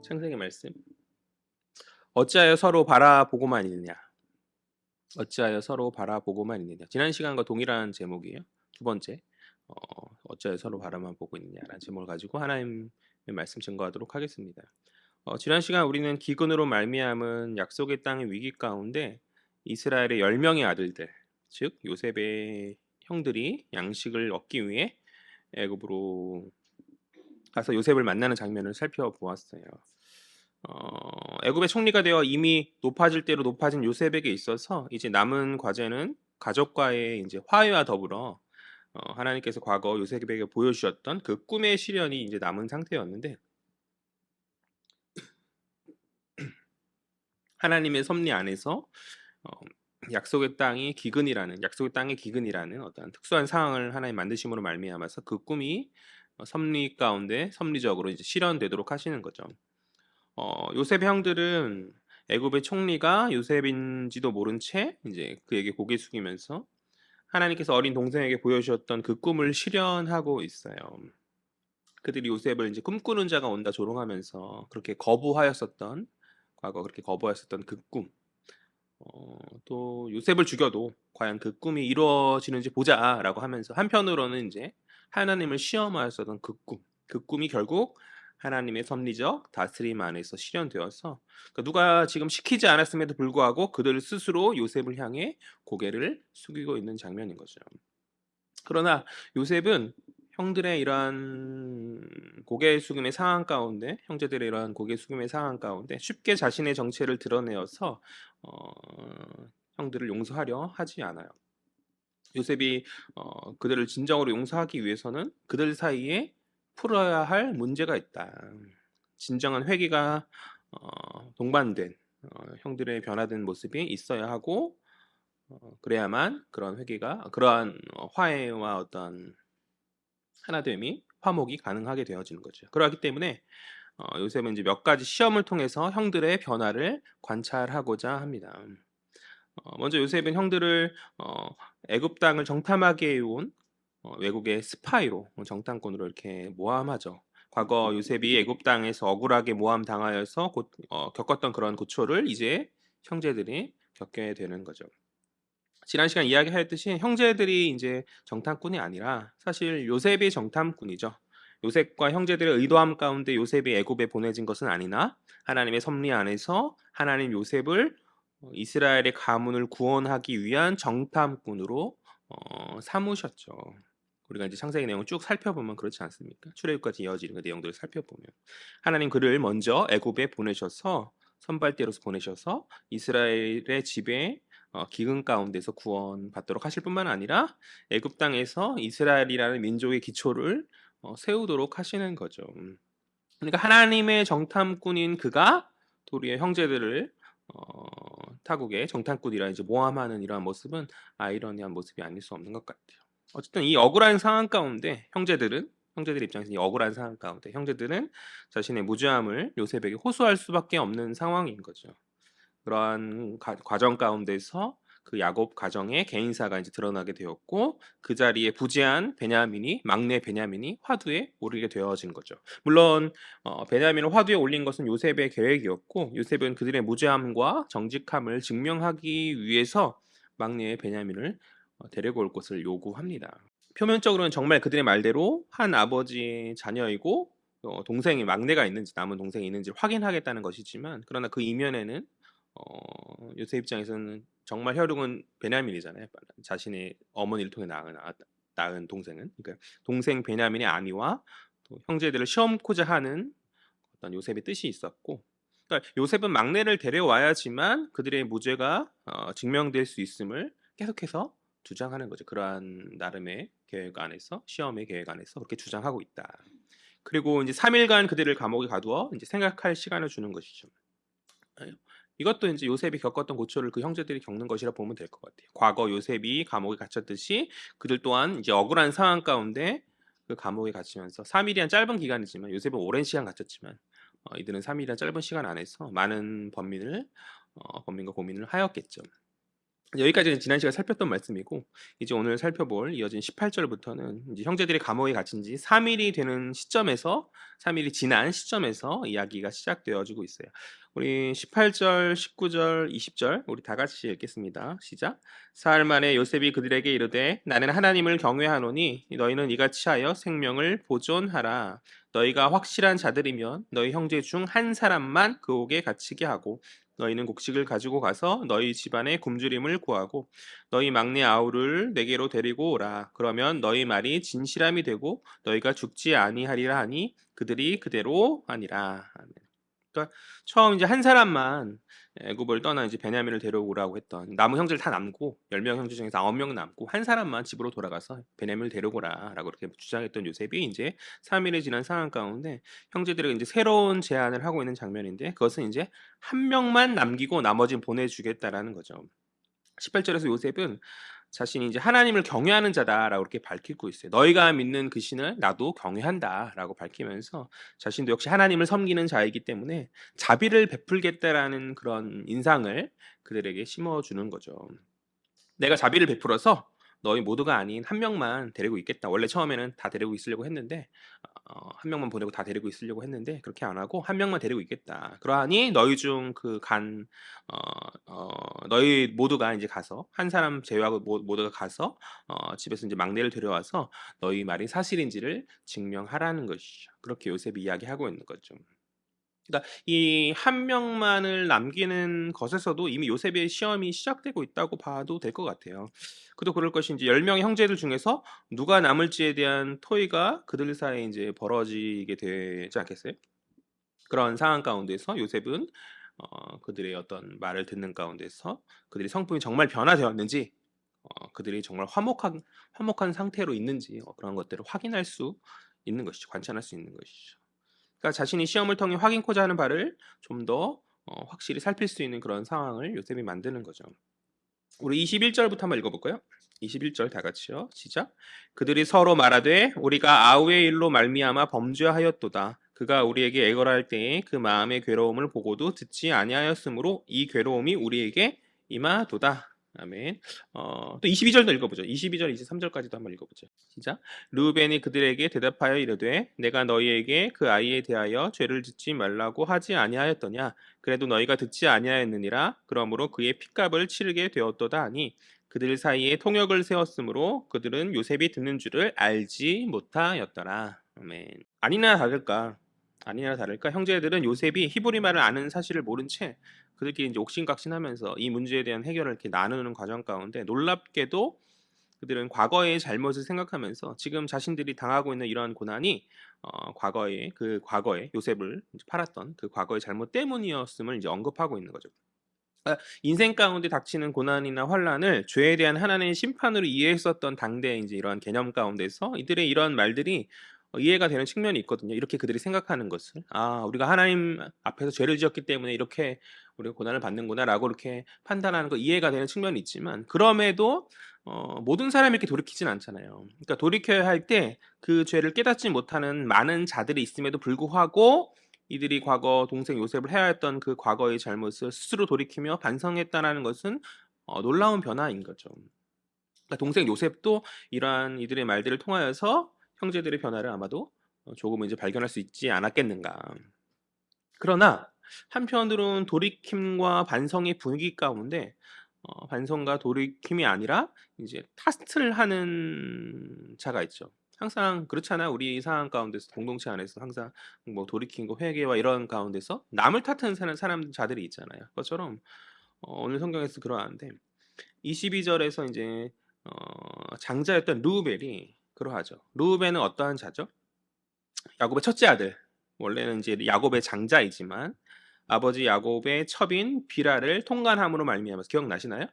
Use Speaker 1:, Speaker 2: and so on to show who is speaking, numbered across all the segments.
Speaker 1: 창세기 말씀. 어찌하여 서로 바라보고만 있느냐? 어찌하여 서로 바라보고만 있느냐? 지난 시간과 동일한 제목이에요. 두 번째, 어, 어찌하여 서로 바라만 보고 있느냐라는 제목을 가지고 하나님의 말씀 증거하도록 하겠습니다. 지난 시간 우리는 기근으로 말미암은 약속의 땅의 위기 가운데 이스라엘의 10명의 아들들, 즉 요셉의 형들이 양식을 얻기 위해 애굽으로 가서 요셉을 만나는 장면을 살펴보았어요. 애굽의 총리가 되어 이미 높아질 대로 높아진 요셉에게 있어서 이제 남은 과제는 가족과의 이제 화해와 더불어 하나님께서 과거 요셉에게 보여주셨던 그 꿈의 실현이 이제 남은 상태였는데 하나님의 섭리 안에서 어, 약속의 땅의 기근이라는 어떤 특수한 상황을 하나님 만드심으로 말미암아서 그 꿈이 섭리 가운데 섭리적으로 이제 실현되도록 하시는 거죠. 요셉의 형들은 애굽의 총리가 요셉인지도 모른 채 이제 그에게 고개 숙이면서 하나님께서 어린 동생에게 보여주셨던 그 꿈을 실현하고 있어요. 그들이 요셉을 이제 꿈꾸는 자가 온다 조롱하면서 과거 그렇게 거부하였었던 그 꿈. 또 요셉을 죽여도 과연 그 꿈이 이루어지는지 보자라고 하면서 한편으로는 이제 하나님을 시험하였었던 그 꿈이 결국 하나님의 섭리적 다스림 안에서 실현되어서 그러니까 누가 지금 시키지 않았음에도 불구하고 그들 스스로 요셉을 향해 고개를 숙이고 있는 장면인 거죠. 그러나 요셉은 형들의 이러한 고개 숙임의 상황 가운데, 형제들의 이러한 고개 숙임의 상황 가운데 쉽게 자신의 정체를 드러내어서 어, 형들을 용서하려 하지 않아요. 요셉이 그들을 진정으로 용서하기 위해서는 그들 사이에 풀어야 할 문제가 있다. 진정한 회개가 동반된 형들의 변화된 모습이 있어야 하고 그래야만 그러한 화해와 어떤 하나됨이 화목이 가능하게 되어지는 거죠. 그렇기 때문에 요셉은 이제 몇 가지 시험을 통해서 형들의 변화를 관찰하고자 합니다. 먼저 요셉은 형들을 애굽 땅을 정탐하게 해온 외국의 스파이로 정탐꾼으로 이렇게 모함하죠. 과거 요셉이 애굽 땅에서 억울하게 모함 당하여서 겪었던 그런 고초를 이제 형제들이 겪게 되는 거죠. 지난 시간 이야기하였듯이 형제들이 이제 정탐꾼이 아니라 사실 요셉이 정탐꾼이죠. 요셉과 형제들의 의도함 가운데 요셉이 애굽에 보내진 것은 아니나 하나님의 섭리 안에서 하나님 요셉을 이스라엘의 가문을 구원하기 위한 정탐꾼으로 삼으셨죠. 우리가 이제 창세기 내용을 쭉 살펴보면 그렇지 않습니까? 출애굽까지 이어지는 그 내용들을 살펴보면 하나님 그를 먼저 애굽에 보내셔서 선발대로서 보내셔서 이스라엘의 집에 기근 가운데서 구원받도록 하실 뿐만 아니라 애굽 땅에서 이스라엘이라는 민족의 기초를 세우도록 하시는 거죠. 그러니까 하나님의 정탐꾼인 그가 도리어 형제들을 타국의 정탐꾼이라 이제 모함하는 이러한 모습은 아이러니한 모습이 아닐 수 없는 것 같아요. 어쨌든 이 억울한 상황 가운데 형제들 입장에서 이 억울한 상황 가운데 형제들은 자신의 무죄함을 요셉에게 호소할 수밖에 없는 상황인 거죠. 그러한 과정 가운데서 그 야곱 가정의 개인사가 이제 드러나게 되었고 그 자리에 부재한 막내 베냐민이 화두에 오르게 되어진 거죠. 물론 베냐민을 화두에 올린 것은 요셉의 계획이었고 요셉은 그들의 무죄함과 정직함을 증명하기 위해서 막내 베냐민을 데리고 올 것을 요구합니다. 표면적으로는 정말 그들의 말대로 한 아버지의 자녀이고 동생이 막내가 있는지 남은 동생이 있는지 확인하겠다는 것이지만 그러나 그 이면에는 요셉 입장에서는 정말 혈육은 베냐민이잖아요. 자신의 어머니를 통해 낳은 동생은 그러니까 동생 베냐민의 아니와 또 형제들을 시험코자 하는 어떤 요셉의 뜻이 있었고 그러니까 요셉은 막내를 데려와야지만 그들의 무죄가 증명될 수 있음을 계속해서 주장하는 거죠. 그러한 나름의 계획 안에서 시험의 계획 안에서 그렇게 주장하고 있다. 그리고 이제 3일간 그들을 감옥에 가두어 이제 생각할 시간을 주는 것이죠. 이것도 이제 요셉이 겪었던 고초를 그 형제들이 겪는 것이라 보면 될 것 같아요. 과거 요셉이 감옥에 갇혔듯이 그들 또한 이제 억울한 상황 가운데 그 감옥에 갇히면서 3일이란 짧은 기간이지만 요셉은 오랜 시간 갇혔지만 이들은 3일이란 짧은 시간 안에서 많은 범민과 고민을 하였겠죠. 여기까지는 지난 시간에 살폈던 말씀이고 이제 오늘 살펴볼 이어진 18절부터는 이제 형제들이 감옥에 갇힌 지 3일이 되는 시점에서 3일이 지난 시점에서 이야기가 시작되어지고 있어요. 우리 18절, 19절, 20절 우리 다 같이 읽겠습니다. 시작. 사흘 만에 요셉이 그들에게 이르되 나는 하나님을 경외하노니 너희는 이같이 하여 생명을 보존하라. 너희가 확실한 자들이면 너희 형제 중 한 사람만 그 옥에 갇히게 하고 너희는 곡식을 가지고 가서 너희 집안의 굶주림을 구하고 너희 막내 아우를 내게로 데리고 오라. 그러면 너희 말이 진실함이 되고 너희가 죽지 아니하리라 하니 그들이 그대로 하니라. 아멘. 그러니까 처음 이제 한 사람만 애굽을 떠나 이제 베냐민을 데려오라고 했던 남은 형제를 다 남고 10명 형제 중에서 9명 남고 한 사람만 집으로 돌아가서 베냐민을 데려오라라고 이렇게 주장했던 요셉이 이제 3일이 지난 상황 가운데 형제들에게 이제 새로운 제안을 하고 있는 장면인데 그것은 이제 한 명만 남기고 나머지는 보내주겠다라는 거죠. 18절에서 요셉은 자신이 이제 하나님을 경외하는 자다라고 이렇게 밝히고 있어요. 너희가 믿는 그 신을 나도 경외한다라고 밝히면서 자신도 역시 하나님을 섬기는 자이기 때문에 자비를 베풀겠다라는 그런 인상을 그들에게 심어주는 거죠. 내가 자비를 베풀어서 너희 모두가 아닌 한 명만 데리고 있겠다. 원래 처음에는 다 데리고 있으려고 했는데 한 명만 보내고 다 데리고 있으려고 했는데 그렇게 안 하고 한 명만 데리고 있겠다. 그러하니 너희 중 너희 모두가 이제 가서 한 사람 제외하고 모두가 가서 집에서 이제 막내를 데려와서 너희 말이 사실인지를 증명하라는 것이죠. 그렇게 요셉이 이야기하고 있는 거죠. 그러니까 이 한 명만을 남기는 것에서도 이미 요셉의 시험이 시작되고 있다고 봐도 될 것 같아요. 그도 그럴 것인지 10명의 형제들 중에서 누가 남을지에 대한 토의가 그들 사이에 이제 벌어지게 되지 않겠어요? 그런 상황 가운데서 요셉은 그들의 어떤 말을 듣는 가운데서 그들의 성품이 정말 변화되었는지 그들이 정말 화목한 상태로 있는지 그런 것들을 확인할 수 있는 것이죠. 관찰할 수 있는 것이죠. 그러니까 자신이 시험을 통해 확인코자 하는 바를 좀 더 확실히 살필 수 있는 그런 상황을 요셉이 만드는 거죠. 우리 21절부터 한번 읽어볼까요? 21절 다 같이요. 시작. 그들이 서로 말하되 우리가 아우의 일로 말미암아 범죄하였도다. 그가 우리에게 애걸할 때에 그 마음의 괴로움을 보고도 듣지 아니하였으므로 이 괴로움이 우리에게 임하도다. 아멘. 또 22절도 읽어보죠. 22절, 23절까지도 한번 읽어보죠. 시작. 르우벤이 그들에게 대답하여 이르되 내가 너희에게 그 아이에 대하여 죄를 짓지 말라고 하지 아니하였더냐. 그래도 너희가 듣지 아니하였느니라. 그러므로 그의 핏값을 치르게 되었도다 하니 그들 사이에 통역을 세웠으므로 그들은 요셉이 듣는 줄을 알지 못하였더라. 아멘. 아니나 다를까 형제들은 요셉이 히브리 말을 아는 사실을 모른 채 그들끼리 이제 옥신각신하면서 이 문제에 대한 해결을 이렇게 나누는 과정 가운데 놀랍게도 그들은 과거의 잘못을 생각하면서 지금 자신들이 당하고 있는 이러한 고난이 과거에 요셉을 팔았던 그 과거의 잘못 때문이었음을 이제 언급하고 있는 거죠. 인생 가운데 닥치는 고난이나 환란을 죄에 대한 하나님의 심판으로 이해했었던 당대의 이제 이러한 개념 가운데서 이들의 이런 말들이 이해가 되는 측면이 있거든요. 이렇게 그들이 생각하는 것을 우리가 하나님 앞에서 죄를 지었기 때문에 이렇게 우리가 고난을 받는구나라고 이렇게 판단하는 거 이해가 되는 측면이 있지만 그럼에도 모든 사람이 이렇게 돌이키진 않잖아요. 그러니까 돌이켜야 할 때 그 죄를 깨닫지 못하는 많은 자들이 있음에도 불구하고 이들이 과거 동생 요셉을 해야 했던 그 과거의 잘못을 스스로 돌이키며 반성했다라는 것은 놀라운 변화인 거죠. 그러니까 동생 요셉도 이러한 이들의 말들을 통하여서 형제들의 변화를 아마도 조금은 이제 발견할 수 있지 않았겠는가. 그러나 한편으로는 돌이킴과 반성의 분위기 가운데 반성과 돌이킴이 아니라 이제 탓을 하는 자가 있죠. 항상 그렇잖아. 우리 상황 가운데서 공동체 안에서 항상 뭐 돌이킴과 회개와 이런 가운데서 남을 탓하는 자들이 있잖아요. 그것처럼 오늘 성경에서 그러한데 22절에서 이제 장자였던 르우벨이 그러하죠. 르우벨은 어떠한 자죠? 야곱의 첫째 아들. 원래는 이제 야곱의 장자이지만 아버지 야곱의 첩인 비라를 통간함으로 말미암아서 기억나시나요?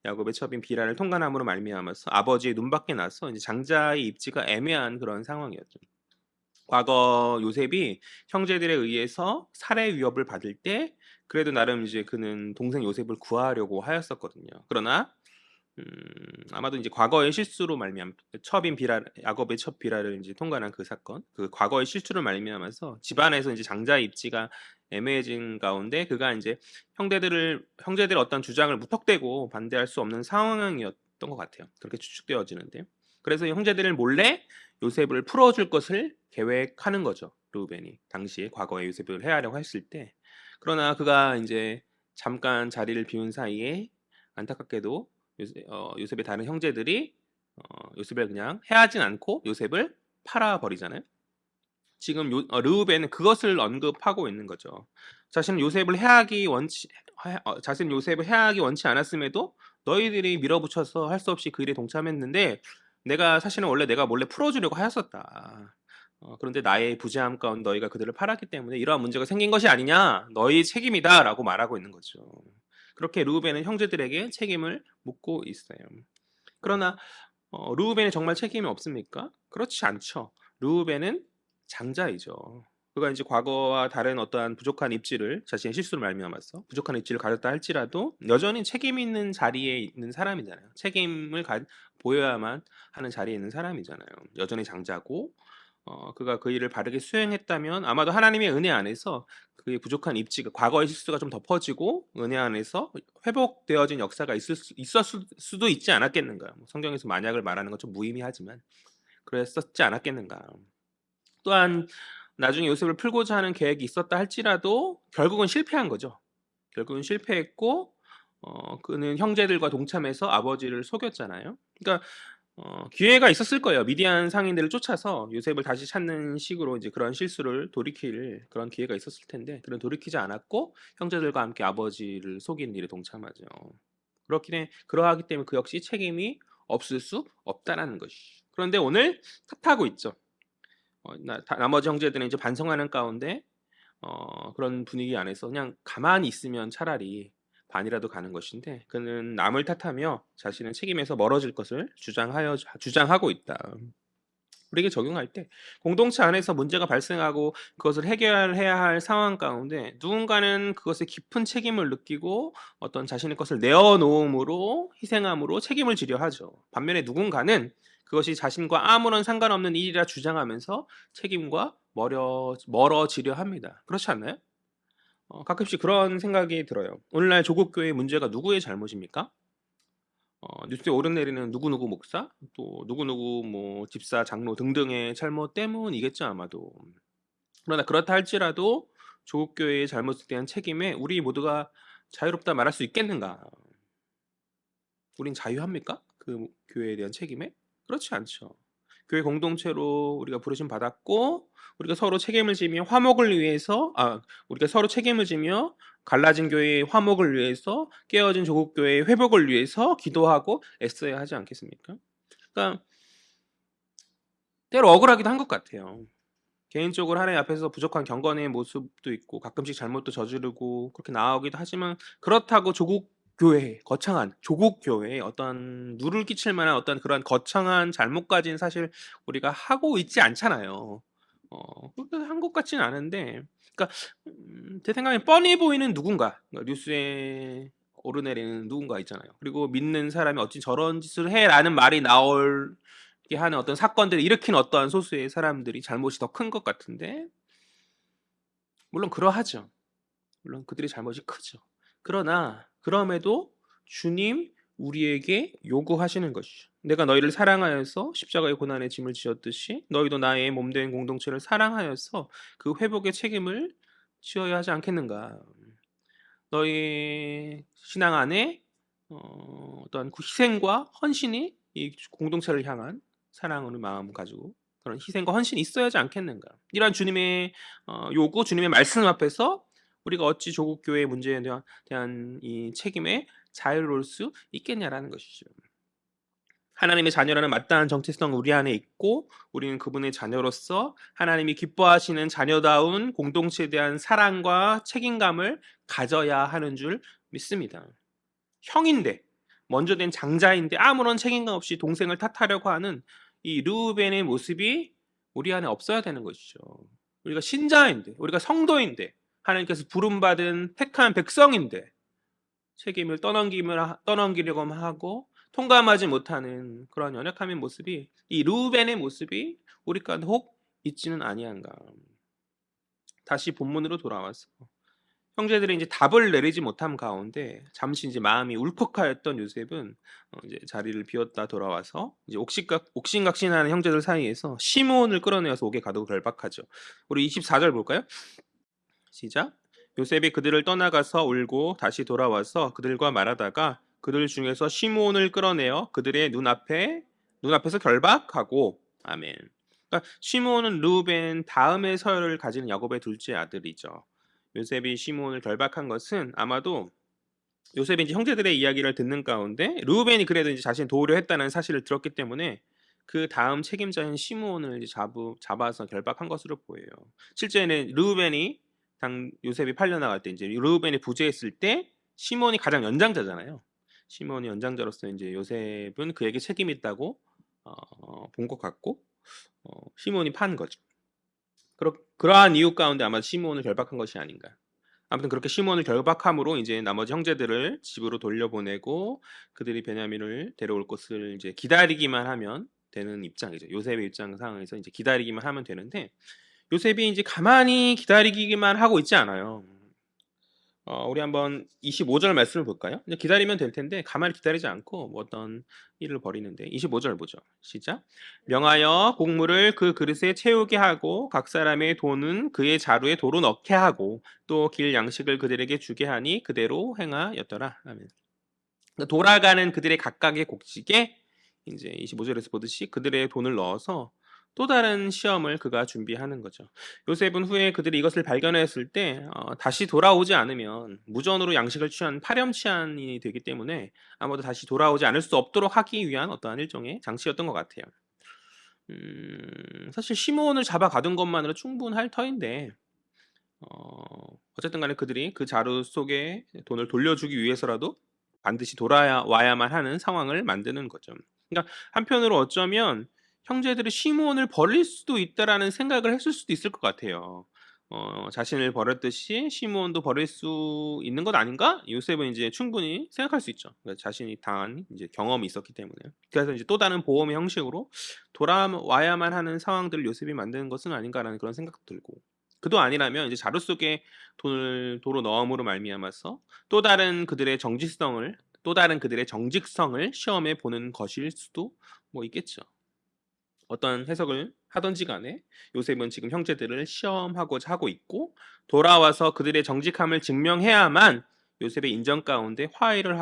Speaker 1: 야곱의 첩인 비라를 통간함으로 말미암아서 아버지의 눈밖에 나서 이제 장자의 입지가 애매한 그런 상황이었죠. 과거 요셉이 형제들에 의해서 살해 위협을 받을 때 그래도 나름 이제 그는 동생 요셉을 구하려고 하였었거든요. 그러나 음, 아마도 이제 과거의 실수로 말미암 첩인 비라 야곱의 첩 비라를 이제 통과한 그 사건, 그 과거의 실수를 말미암아서 집안에서 이제 장자 입지가 애매해진 가운데 그가 이제 형제들의 어떤 주장을 무턱대고 반대할 수 없는 상황이었던 것 같아요. 그렇게 추측되어지는데, 그래서 이 형제들을 몰래 요셉을 풀어줄 것을 계획하는 거죠. 르우벤이 당시에 과거에 요셉을 해하려고 했을 때, 그러나 그가 이제 잠깐 자리를 비운 사이에 안타깝게도 요셉의 다른 형제들이 요셉을 그냥 해하진 않고 요셉을 팔아버리잖아요. 지금 르우벤은 그것을 언급하고 있는 거죠. 자신 요셉을 해하기 원치 않았음에도 너희들이 밀어붙여서 할 수 없이 그 일에 동참했는데 사실은 원래 내가 몰래 풀어주려고 하였었다. 그런데 나의 부재함 가운데 너희가 그들을 팔았기 때문에 이러한 문제가 생긴 것이 아니냐, 너희 책임이다라고 말하고 있는 거죠. 그렇게 르우벤은 형제들에게 책임을 묻고 있어요. 그러나 르우벤이 정말 책임이 없습니까? 그렇지 않죠. 르우벤은 장자이죠. 그가 이제 과거와 다른 어떠한 부족한 입지를, 자신의 실수를 말미암아서 부족한 입지를 가졌다 할지라도 여전히 책임 있는 자리에 있는 사람이잖아요. 보여야만 하는 자리에 있는 사람이잖아요. 여전히 장자고, 그가 그 일을 바르게 수행했다면 아마도 하나님의 은혜 안에서 그의 부족한 입지가, 과거의 실수가 좀 덮어지고 은혜 안에서 회복되어진 역사가 있었을 수도 있지 않았겠는가. 성경에서 만약을 말하는 건 좀 무의미하지만 그랬었지 않았겠는가. 또한 나중에 요셉을 풀고자 하는 계획이 있었다 할지라도 결국은 실패한 거죠. 결국은 실패했고, 그는 형제들과 동참해서 아버지를 속였잖아요. 그러니까 기회가 있었을 거예요. 미디안 상인들을 쫓아서 요셉을 다시 찾는 식으로 이제 그런 실수를 돌이킬 그런 기회가 있었을 텐데, 그런 돌이키지 않았고 형제들과 함께 아버지를 속이는 일에 동참하죠. 그러하기 때문에 그 역시 책임이 없을 수 없다라는 것이. 그런데 오늘 탓하고 있죠. 나머지 형제들은 이제 반성하는 가운데 그런 분위기 안에서 그냥 가만히 있으면 차라리 반이라도 가는 것인데, 그는 남을 탓하며 자신은 책임에서 멀어질 것을 주장하고 있다. 우리에게 적용할 때 공동체 안에서 문제가 발생하고 그것을 해결해야 할 상황 가운데 누군가는 그것에 깊은 책임을 느끼고 어떤 자신의 것을 내어놓음으로, 희생함으로 책임을 지려 하죠. 반면에 누군가는 그것이 자신과 아무런 상관없는 일이라 주장하면서 책임과 멀어지려 합니다. 그렇지 않나요? 가끔씩 그런 생각이 들어요. 오늘날 조국교회의 문제가 누구의 잘못입니까? 뉴스에 오르내리는 누구누구 목사, 또 누구누구 뭐 집사, 장로 등등의 잘못 때문이겠죠, 아마도. 그러나 그렇다 할지라도 조국교회의 잘못에 대한 책임에 우리 모두가 자유롭다 말할 수 있겠는가? 우린 자유합니까? 그 교회에 대한 책임에? 그렇지 않죠. 교회 공동체로 우리가 부르심 받았고, 우리가 서로 책임을 지며 갈라진 교회의 화목을 위해서, 깨어진 조국 교회의 회복을 위해서 기도하고 애써야 하지 않겠습니까? 그러니까 때로 억울하기도 한 것 같아요. 개인적으로 하나님 앞에서 부족한 경건의 모습도 있고 가끔씩 잘못도 저지르고 그렇게 나아오기도 하지만, 그렇다고 거창한 조국 교회에 어떤 누를 끼칠 만한 어떤 그런 거창한 잘못까지는 사실 우리가 하고 있지 않잖아요. 그렇게 한 것 같지는 않은데, 그러니까 제 생각에 뻔히 보이는 누군가, 그러니까 뉴스에 오르내리는 누군가 있잖아요. 그리고 믿는 사람이 어찌 저런 짓을 해라는 말이 나올게 하는 어떤 사건들을 일으킨 어떠한 소수의 사람들이 잘못이 더 큰 것 같은데, 물론 그러하죠. 물론 그들의 잘못이 크죠. 그러나 그럼에도 주님 우리에게 요구하시는 것이죠. 내가 너희를 사랑하여서 십자가의 고난의 짐을 지었듯이 너희도 나의 몸된 공동체를 사랑하여서 그 회복의 책임을 지어야 하지 않겠는가. 너희 신앙 안에 어떤 그 희생과 헌신이 이 공동체를 향한 사랑하는 마음 가지고 그런 희생과 헌신이 있어야 하지 않겠는가. 이러한 주님의 요구, 주님의 말씀 앞에서 우리가 어찌 조국 교회의 문제에 대한 이 책임에 자유로울 수 있겠냐라는 것이죠. 하나님의 자녀라는 마땅한 정체성 우리 안에 있고, 우리는 그분의 자녀로서 하나님이 기뻐하시는 자녀다운 공동체에 대한 사랑과 책임감을 가져야 하는 줄 믿습니다. 형인데, 먼저 된 장자인데 아무런 책임감 없이 동생을 탓하려고 하는 이 르우벤의 모습이 우리 안에 없어야 되는 것이죠. 우리가 신자인데, 우리가 성도인데, 하나님께서 부름받은 택한 백성인데 책임을 떠넘기려고 하고 통감하지 못하는 그런 연약함의 모습이 이 르우벤의 모습이 우리 가운데 혹 있지는 아니한가. 다시 본문으로 돌아와서 형제들이 이제 답을 내리지 못함 가운데 잠시 이제 마음이 울컥하였던 요셉은 이제 자리를 비웠다 돌아와서 이제 옥신각신하는 형제들 사이에서 시므온을 끌어내어서 옥에 가두고 결박하죠. 우리 24절 볼까요? 시작. 요셉이 그들을 떠나가서 울고 다시 돌아와서 그들과 말하다가 그들 중에서 시므온을 끌어내어 그들의 눈앞에서 결박하고 아멘. 그러니까 시므온은 르우벤 다음의 서열을 가진 야곱의 둘째 아들이죠. 요셉이 시므온을 결박한 것은 아마도 요셉이 이제 형제들의 이야기를 듣는 가운데 르우벤이 그래도 이제 자신을 도우려 했다는 사실을 들었기 때문에 그 다음 책임자인 시므온을 이제 잡아서 결박한 것으로 보여요. 실제는 르우벤이 당 요셉이 팔려나갈 때 이제 르우벤이 부재했을 때 시므온이 가장 연장자잖아요. 시므온이 연장자로서 이제 요셉은 그에게 책임이 있다고 본 것 같고 시므온이 판 거죠. 그러한 이유 가운데 아마 시므온을 결박한 것이 아닌가. 아무튼 그렇게 시몬을 결박함으로 이제 나머지 형제들을 집으로 돌려보내고 그들이 베냐민을 데려올 것을 이제 기다리기만 하면 되는 입장이죠. 요셉의 입장 상황에서 이제 기다리기만 하면 되는데 요셉이 이제 가만히 기다리기만 하고 있지 않아요. 우리 한번 25절 말씀을 볼까요? 이제 기다리면 될 텐데 가만히 기다리지 않고 뭐 어떤 일을 벌이는데 25절 보죠. 시작. 명하여 곡물을 그 그릇에 채우게 하고 각 사람의 돈은 그의 자루에 도로 넣게 하고 또 길 양식을 그들에게 주게 하니 그대로 행하였더라. 아멘. 돌아가는 그들의 각각의 곡식에 이제 25절에서 보듯이 그들의 돈을 넣어서 또 다른 시험을 그가 준비하는 거죠. 요셉은 후에 그들이 이것을 발견했을 때 다시 돌아오지 않으면 무전으로 양식을 취한 파렴치한이 되기 때문에 아마도 다시 돌아오지 않을 수 없도록 하기 위한 어떠한 일종의 장치였던 것 같아요. 사실 시므온을 잡아 가둔 것만으로 충분할 터인데 어쨌든 간에 그들이 그 자루 속에 돈을 돌려주기 위해서라도 반드시 돌아와야만 하는 상황을 만드는 거죠. 그러니까 한편으로 어쩌면 형제들이 시므온을 버릴 수도 있다라는 생각을 했을 수도 있을 것 같아요. 자신을 버렸듯이 시므온도 버릴 수 있는 것 아닌가? 요셉은 이제 충분히 생각할 수 있죠. 그러니까 자신이 당한 이제 경험이 있었기 때문에. 그래서 이제 또 다른 보험의 형식으로 돌아와야만 하는 상황들을 요셉이 만드는 것은 아닌가라는 그런 생각도 들고. 그도 아니라면 이제 자루 속에 돈을 도로 넣음으로 말미암아서 또 다른 그들의 정직성을 시험해 보는 것일 수도 뭐 있겠죠. 어떤 해석을 하던지 간에 요셉은 지금 형제들을 시험하고자 하고 있고 돌아와서 그들의 정직함을 증명해야만 요셉의 인정 가운데 화해를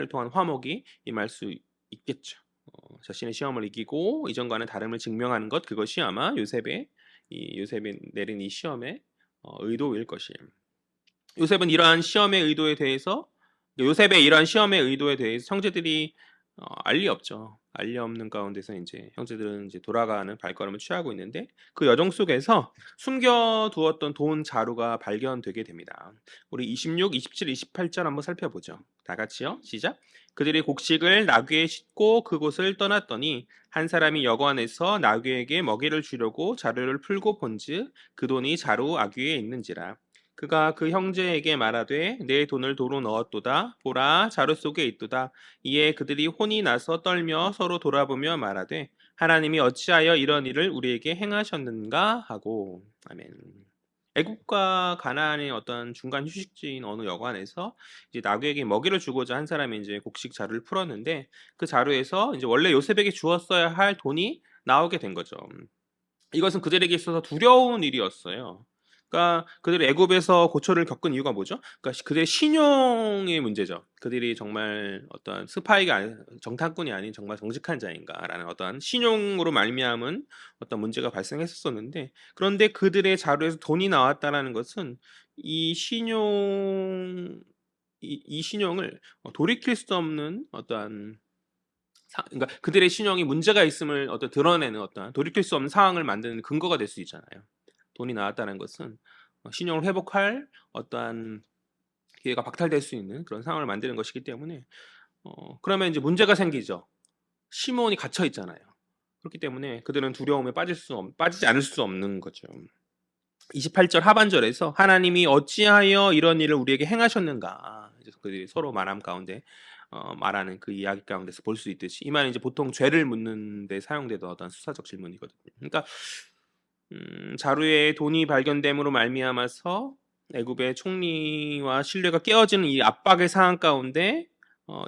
Speaker 1: 통한 화목이 임할 수 있겠죠. 자신의 시험을 이기고 이전과는 다름을 증명하는 것 그것이 아마 요셉이 내린 이 시험의 의도일 것이에요. 요셉의 이러한 시험의 의도에 대해서 형제들이 알리 없죠. 알리 없는 가운데서 이제 형제들은 이제 돌아가는 발걸음을 취하고 있는데 그 여정 속에서 숨겨두었던 돈 자루가 발견되게 됩니다. 우리 26, 27, 28절 한번 살펴보죠. 다 같이요. 시작. 그들이 곡식을 나귀에 싣고 그곳을 떠났더니 한 사람이 여관에서 나귀에게 먹이를 주려고 자루를 풀고 본즉 그 돈이 자루 아귀에 있는지라. 그가 그 형제에게 말하되 내 돈을 도로 넣었도다 보라 자루 속에 있도다. 이에 그들이 혼이 나서 떨며 서로 돌아보며 말하되 하나님이 어찌하여 이런 일을 우리에게 행하셨는가 하고 아멘. 애굽과 가나안의 어떤 중간 휴식지인 어느 여관에서 이제 나귀에게 먹이를 주고자 한 사람이 이제 곡식 자루를 풀었는데 그 자루에서 이제 원래 요셉에게 주었어야 할 돈이 나오게 된 거죠. 이것은 그들에게 있어서 두려운 일이었어요. 그러니까 그들이 애굽에서 고초를 겪은 이유가 뭐죠? 그러니까 그들의 신용의 문제죠. 그들이 정말 어떤 스파이가 아닌 정탐꾼이 아닌 정말 정직한 자인가라는 어떤 신용으로 말미암은 어떤 문제가 발생했었었는데 그런데 그들의 자료에서 돈이 나왔다라는 것은 이 신용 이 신용을 돌이킬 수 없는 어떠한 그러니까 그들의 신용이 문제가 있음을 드러내는 어떤 돌이킬 수 없는 상황을 만드는 근거가 될 수 있잖아요. 돈이 나왔다는 것은 신용을 회복할 어떠한 기회가 박탈될 수 있는 그런 상황을 만드는 것이기 때문에 그러면 이제 문제가 생기죠. 시몬이 갇혀 있잖아요. 그렇기 때문에 그들은 두려움에 빠지지 않을 수 없는 거죠. 28절 하반절에서 하나님이 어찌하여 이런 일을 우리에게 행하셨는가 그들이 서로 말함 가운데 말하는 그 이야기 가운데서 볼 수 있듯이 이 말은 이제 보통 죄를 묻는 데 사용되던 어떤 수사적 질문이거든요. 그러니까 자루에 돈이 발견됨으로 말미암아서 애굽의 총리와 신뢰가 깨어지는 이 압박의 상황 가운데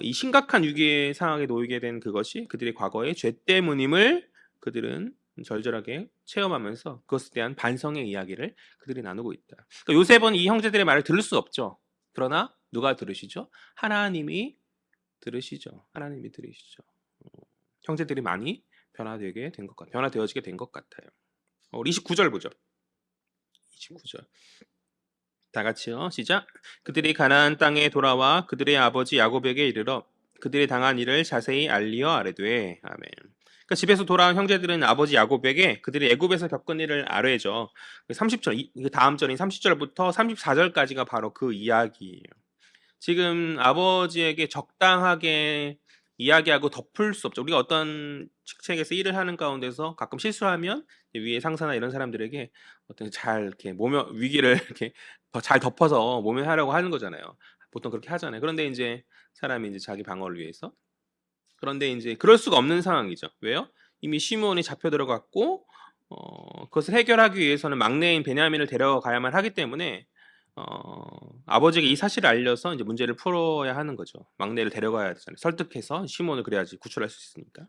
Speaker 1: 이 심각한 위기의 상황에 놓이게 된 그것이 그들의 과거의 죄 때문임을 그들은 절절하게 체험하면서 그것에 대한 반성의 이야기를 그들이 나누고 있다. 그러니까 요셉은 이 형제들의 말을 들을 수 없죠. 그러나 누가 들으시죠? 하나님이 들으시죠. 하나님이 들으시죠. 형제들이 많이 변화되어지게 된 것 같아요. 우리 29절 보죠. 29절. 다 같이요. 시작. 그들이 가나안 땅에 돌아와 그들의 아버지 야곱에게 이르러 그들이 당한 일을 자세히 알리어 아뢰되. 아멘. 그러니까 집에서 돌아온 형제들은 아버지 야곱에게 그들이 애굽에서 겪은 일을 아뢰죠. 30절, 다음 절인 30절부터 34절까지가 바로 그 이야기예요. 지금 아버지에게 적당하게 이야기하고 덮을 수 없죠. 우리가 어떤 직책에서 일을 하는 가운데서 가끔 실수하면 위에 상사나 이런 사람들에게 어떤 잘 이렇게 위기를 이렇게 잘 덮어서 모면하려고 하는 거잖아요. 보통 그렇게 하잖아요. 그런데 이제 사람이 이제 자기 방어를 위해서. 그런데 이제 그럴 수가 없는 상황이죠. 왜요? 이미 시므온이 잡혀 들어갔고 그것을 해결하기 위해서는 막내인 베냐민을 데려가야만 하기 때문에 아버지에게 이 사실을 알려서 이제 문제를 풀어야 하는 거죠. 막내를 데려가야 되잖아요. 설득해서 시몬을 그래야지 구출할 수 있으니까.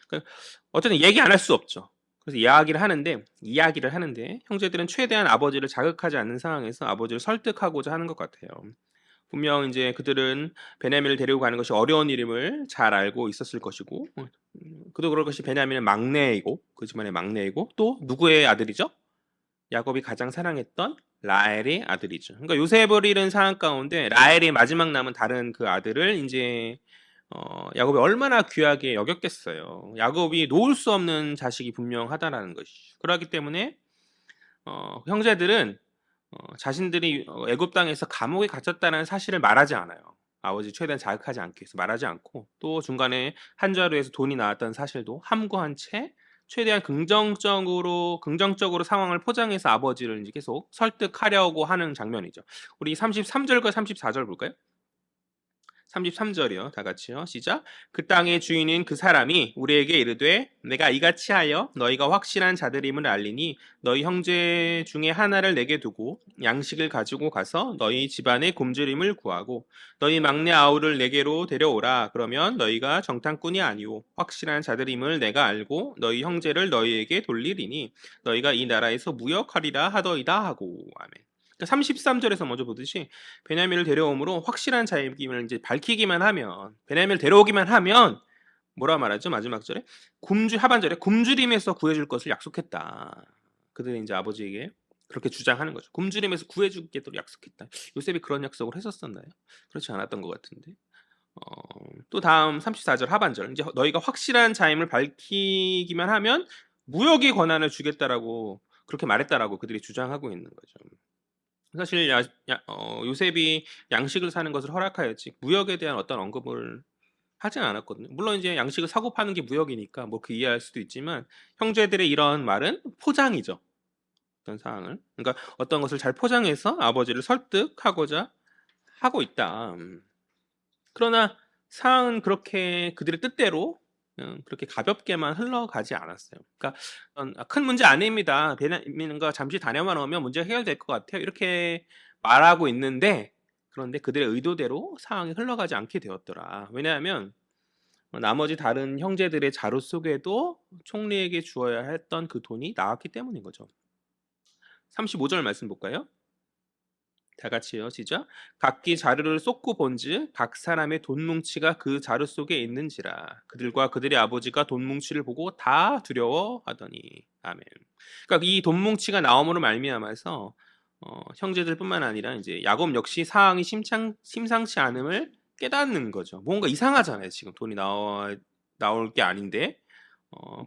Speaker 1: 그러니까 어쨌든 얘기 안 할 수 없죠. 그래서 이야기를 하는데 형제들은 최대한 아버지를 자극하지 않는 상황에서 아버지를 설득하고자 하는 것 같아요. 분명 이제 그들은 베냐민을 데리고 가는 것이 어려운 일임을 잘 알고 있었을 것이고, 그도 그럴 것이 베냐민은 막내이고 그 집안의 막내이고 또 누구의 아들이죠? 야곱이 가장 사랑했던 라헬의 아들이죠. 그러니까 요셉을 잃은 상황 가운데 라헬의 마지막 남은 다른 그 아들을 이제 야곱이 얼마나 귀하게 여겼겠어요. 야곱이 놓을 수 없는 자식이 분명하다라는 것이죠. 그렇기 때문에 형제들은 자신들이 애굽 땅에서 감옥에 갇혔다는 사실을 말하지 않아요. 아버지 최대한 자극하지 않기 위해서 말하지 않고 또 중간에 한 자루에서 돈이 나왔다는 사실도 함구한 채 최대한 긍정적으로 상황을 포장해서 아버지를 이제 계속 설득하려고 하는 장면이죠. 우리 33절과 34절 볼까요? 33절이요. 다 같이요. 시작. 그 땅의 주인인 그 사람이 우리에게 이르되 내가 이같이 하여 너희가 확실한 자들임을 알리니 너희 형제 중에 하나를 내게 두고 양식을 가지고 가서 너희 집안의 굶주림을 구하고 너희 막내 아우를 내게로 데려오라. 그러면 너희가 정탐꾼이 아니오 확실한 자들임을 내가 알고 너희 형제를 너희에게 돌리리니 너희가 이 나라에서 무역하리라 하더이다 하고. 아멘. 33절에서 먼저 보듯이 베냐민을 데려오므로 확실한 자임을 이제 밝히기만 하면 베냐민을 데려오기만 하면 뭐라 말하죠? 마지막 절에 하반절에 굶주림에서 구해줄 것을 약속했다. 그들이 이제 아버지에게 그렇게 주장하는 거죠. 굶주림에서 구해주겠도록 약속했다. 요셉이 그런 약속을 했었었나요? 그렇지 않았던 것 같은데. 또 다음 34절 하반절 이제 너희가 확실한 자임을 밝히기만 하면 무역의 권한을 주겠다라고 그렇게 말했다라고 그들이 주장하고 있는 거죠. 사실 요셉이 양식을 사는 것을 허락하였지 무역에 대한 어떤 언급을 하진 않았거든요. 물론 이제 양식을 사고 파는 게 무역이니까 뭐 그 이해할 수도 있지만 형제들의 이런 말은 포장이죠. 어떤 상황을. 그러니까 어떤 것을 잘 포장해서 아버지를 설득하고자 하고 있다. 그러나 상황은 그렇게 그들의 뜻대로 그렇게 가볍게만 흘러가지 않았어요. 그러니까 큰 문제 아닙니다. 베냐민과 잠시 다녀만 오면 문제가 해결될 것 같아요. 이렇게 말하고 있는데 그런데 그들의 의도대로 상황이 흘러가지 않게 되었더라. 왜냐하면 나머지 다른 형제들의 자루 속에도 총리에게 주어야 했던 그 돈이 나왔기 때문인 거죠. 35절 말씀 볼까요? 다 같이요. 시작. 각기 자루를 쏟고 본즉 각 사람의 돈 뭉치가 그 자루 속에 있는지라 그들과 그들의 아버지가 돈 뭉치를 보고 다 두려워하더니. 아멘. 그러니까 이 돈 뭉치가 나옴으로 말미암아서 형제들뿐만 아니라 이제 야곱 역시 상황이 심상치 않음을 깨닫는 거죠. 뭔가 이상하잖아요. 지금 돈이 나올 게 아닌데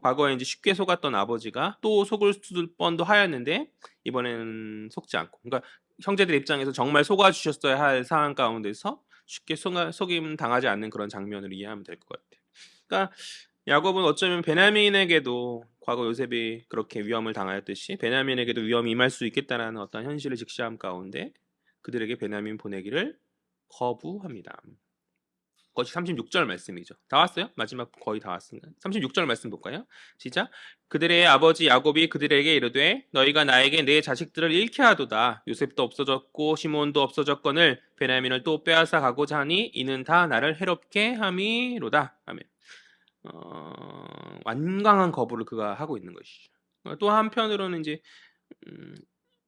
Speaker 1: 과거에 이제 쉽게 속았던 아버지가 또 속을 뻔도 하였는데 이번에는 속지 않고 그러니까 형제들 입장에서 정말 속아주셨어야 할 상황 가운데서 쉽게 속임 당하지 않는 그런 장면을 이해하면 될 것 같아요. 그러니까 야곱은 어쩌면 베냐민에게도 과거 요셉이 그렇게 위험을 당하였듯이 베냐민에게도 위험이 임할 수 있겠다라는 어떤 현실을 직시함 가운데 그들에게 베냐민 보내기를 거부합니다. 그것이 36절 말씀이죠. 다 왔어요? 마지막 거의 다 왔습니다. 36절 말씀 볼까요? 시작. 그들의 아버지 야곱이 그들에게 이르되 너희가 나에게 내 자식들을 잃게 하도다. 요셉도 없어졌고 시몬도 없어졌거늘 베냐민을 또 빼앗아 가고자 하니 이는 다 나를 해롭게 함이로다. 아멘. 완강한 거부를 그가 하고 있는 것이죠. 또 한편으로는 이제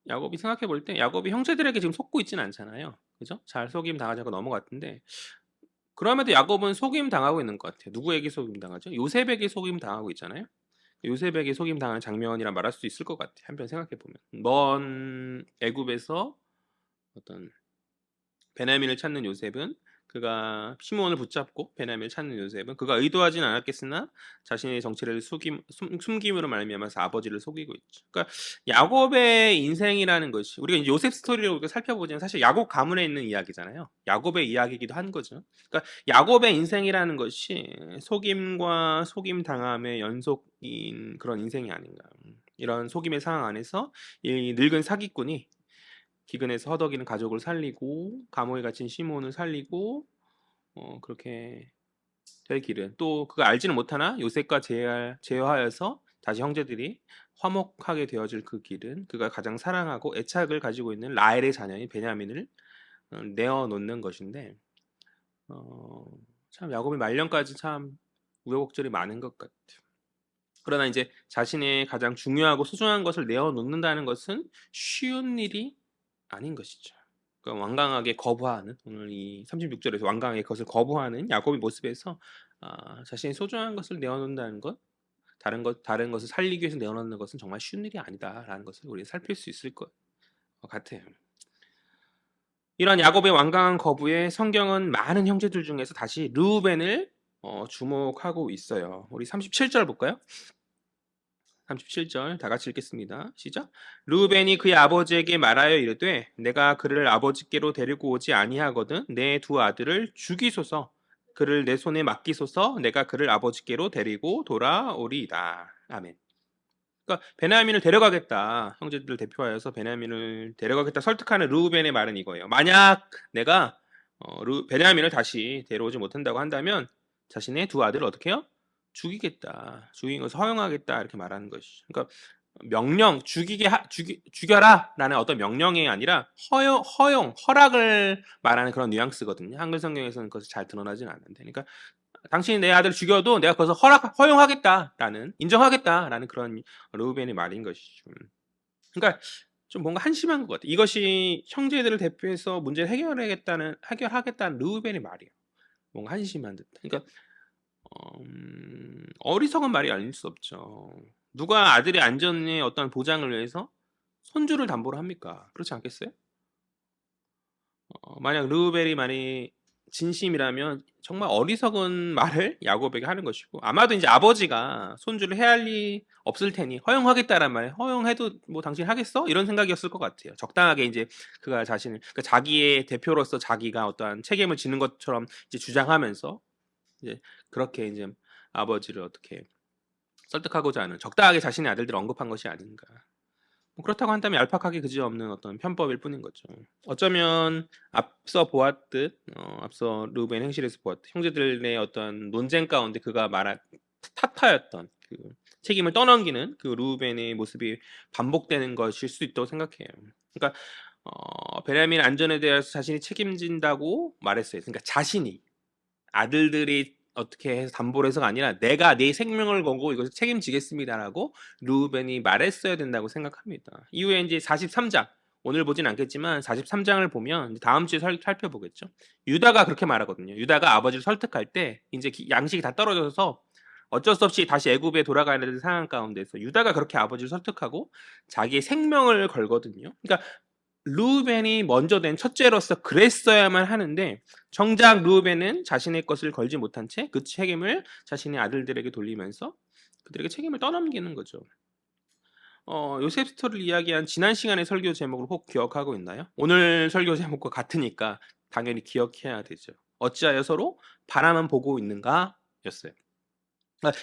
Speaker 1: 야곱이 생각해 볼 때 야곱이 형제들에게 지금 속고 있지는 않잖아요. 그죠? 잘 속임 당하자고 넘어갔는데 그럼에도 야곱은 속임 당하고 있는 것 같아요. 누구에게 속임 당하죠? 요셉에게 속임 당하고 있잖아요. 요셉에게 속임 당하는 장면이라 말할 수도 있을 것 같아요. 한편 생각해 보면 먼 애굽에서 어떤 베냐민을 찾는 요셉은 그가 시므온을 붙잡고 베냐민을 찾는 요셉은 그가 의도하진 않았겠으나 자신의 정체를 숨김으로 말미암아서 아버지를 속이고 있죠. 그러니까 야곱의 인생이라는 것이 우리가 이제 요셉 스토리를 우리가 살펴보지만 사실 야곱 가문에 있는 이야기잖아요. 야곱의 이야기이기도 한 거죠. 그러니까 야곱의 인생이라는 것이 속임과 속임 당함의 연속인 그런 인생이 아닌가. 이런 속임의 상황 안에서 이 늙은 사기꾼이 기근에서 허덕이는 가족을 살리고 감옥에 갇힌 시몬을 살리고 그렇게 될 길은 또 그가 알지는 못하나 요셉과 제어하여서 다시 형제들이 화목하게 되어질 그 길은 그가 가장 사랑하고 애착을 가지고 있는 라헬의 자녀인 베냐민을 내어놓는 것인데 참 야곱의 말년까지 참 우여곡절이 많은 것 같아요. 그러나 이제 자신의 가장 중요하고 소중한 것을 내어놓는다는 것은 쉬운 일이 아닌 것이죠. 그러니까 완강하게 거부하는 오늘 이 36절에서 완강하게 그것을 거부하는 야곱의 모습에서 자신의 소중한 것을 내어놓는다는 것, 다른 것을 살리기 위해서 내어놓는 것은 정말 쉬운 일이 아니다라는 것을 우리 살필 수 있을 것 같아요. 이러한 야곱의 완강한 거부에 성경은 많은 형제들 중에서 다시 르우벤을 주목하고 있어요. 우리 37절 볼까요? 37절 다 같이 읽겠습니다. 시작. 르우벤이 그의 아버지에게 말하여 이르되 내가 그를 아버지께로 데리고 오지 아니하거든 내 두 아들을 죽이소서 그를 내 손에 맡기소서 내가 그를 아버지께로 데리고 돌아오리이다. 아멘. 그러니까 베냐민을 데려가겠다. 형제들을 대표하여서 베냐민을 데려가겠다 설득하는 르우벤의 말은 이거예요. 만약 내가 베냐민을 다시 데려오지 못한다고 한다면 자신의 두 아들을 어떻게 해요? 죽이겠다. 죽인 것을 허용하겠다. 이렇게 말하는 것이죠. 그러니까 명령, 죽여라라는 어떤 명령이 아니라 허락을 말하는 그런 뉘앙스거든요. 한글 성경에서는 그것이 잘 드러나지는 않는데. 그러니까 당신이 내 아들을 죽여도 내가 그것을 허용하겠다라는, 인정하겠다라는 그런 르우벤의 말인 것이죠. 그러니까 좀 뭔가 한심한 것 같아요. 이것이 형제들을 대표해서 문제를 해결하겠다는 르우벤의 말이에요. 뭔가 한심한 듯. 그러니까 어리석은 말이 아닐 수 없죠. 누가 아들의 안전에 어떤 보장을 위해서 손주를 담보로 합니까? 그렇지 않겠어요? 만약 르우벨이 많이 진심이라면 정말 어리석은 말을 야곱에게 하는 것이고 아마도 이제 아버지가 손주를 해할 리 없을 테니 허용하겠다란 말에 허용해도 뭐 당신 하겠어? 이런 생각이었을 것 같아요. 적당하게 이제 그가 그러니까 자기의 대표로서 자기가 어떠한 책임을 지는 것처럼 이제 주장하면서 이제 그렇게 이제 아버지를 어떻게 설득하고자 하는 적당하게 자신의 아들들을 언급한 것이 아닌가. 뭐 그렇다고 한다면 얄팍하게 그지없는 어떤 편법일 뿐인 거죠. 어쩌면 앞서 보았듯 앞서 르우벤 행실에서 보았듯 형제들의 어떤 논쟁 가운데 그가 말한 탓하였던 그 책임을 떠넘기는 그 르우벤의 모습이 반복되는 것일 수도 있다고 생각해요. 그러니까 베냐민 안전에 대해서 자신이 책임진다고 말했어요. 그러니까 자신이 아들들이 어떻게 해서 담보를 해서가 아니라 내가 내 생명을 걸고 이것을 책임지겠습니다라고 르우벤이 말했어야 된다고 생각합니다. 이후에 이제 43장 오늘 보진 않겠지만 43장을 보면 다음 주에 살펴보겠죠. 유다가 그렇게 말하거든요. 유다가 아버지를 설득할 때 이제 양식이 다 떨어져서 어쩔 수 없이 다시 애굽에 돌아가야 되는 상황 가운데서 유다가 그렇게 아버지를 설득하고 자기의 생명을 걸거든요. 그러니까 르우벤이 먼저 된 첫째로서 그랬어야만 하는데 정작 르우벤은 자신의 것을 걸지 못한 채 그 책임을 자신의 아들들에게 돌리면서 그들에게 책임을 떠넘기는 거죠. 요셉 스토리를 이야기한 지난 시간의 설교 제목을 혹 기억하고 있나요? 오늘 설교 제목과 같으니까 당연히 기억해야 되죠. 어찌하여 서로 바라만 보고 있는가? 였어요.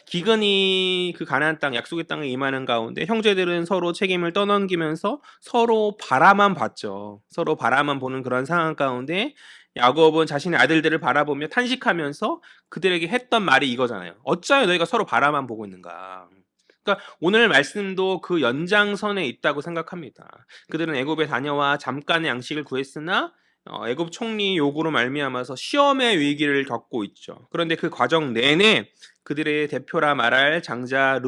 Speaker 1: 기근이 그 가나안 땅 약속의 땅에 임하는 가운데 형제들은 서로 책임을 떠넘기면서 서로 바라만 봤죠. 서로 바라만 보는 그런 상황 가운데 야곱은 자신의 아들들을 바라보며 탄식하면서 그들에게 했던 말이 이거잖아요. 어찌하여 너희가 서로 바라만 보고 있는가. 그러니까 오늘 말씀도 그 연장선에 있다고 생각합니다. 그들은 애굽에 다녀와 잠깐의 양식을 구했으나 애굽 총리 요구로 말미암아서 시험의 위기를 겪고 있죠. 그런데 그 과정 내내 그들의 대표라 말할 장자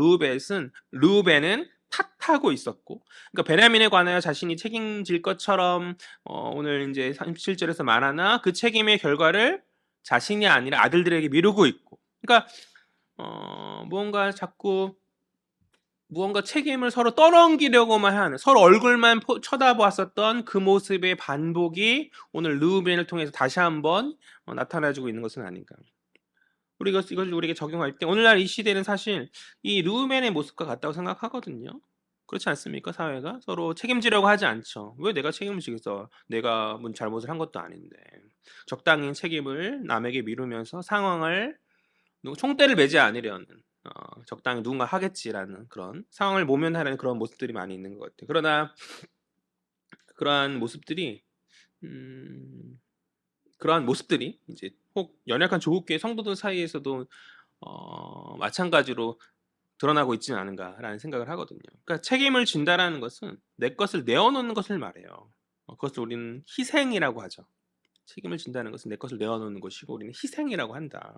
Speaker 1: 르우벤은 탓하고 있었고, 그러니까 베냐민에 관하여 자신이 책임질 것처럼 오늘 이제 37절에서 말하나 그 책임의 결과를 자신이 아니라 아들들에게 미루고 있고, 그러니까 무언가 책임을 서로 떠넘기려고만 하는, 서로 얼굴만 쳐다보았었던 그 모습의 반복이 오늘 르우벤을 통해서 다시 한번 나타나주고 있는 것은 아닌가. 우리가 이것을 우리에게 적용할 때 오늘날 이 시대는 사실 이 르우벤의 모습과 같다고 생각하거든요. 그렇지 않습니까? 사회가 서로 책임지려고 하지 않죠. 왜 내가 책임을 지겠어? 내가 뭔 잘못을 한 것도 아닌데. 적당히 책임을 남에게 미루면서 상황을 총대를 매지 않으려는, 적당히 누군가 하겠지라는 그런 상황을 모면하려는 그런 모습들이 많이 있는 것 같아요. 그러나 그러한 모습들이 이제 혹 연약한 조국교회 성도들 사이에서도 마찬가지로 드러나고 있지는 않은가라는 생각을 하거든요. 그러니까 책임을 진다라는 것은 내 것을 내어놓는 것을 말해요. 그것을 우리는 희생이라고 하죠. 책임을 진다는 것은 내 것을 내어놓는 것이고 우리는 희생이라고 한다.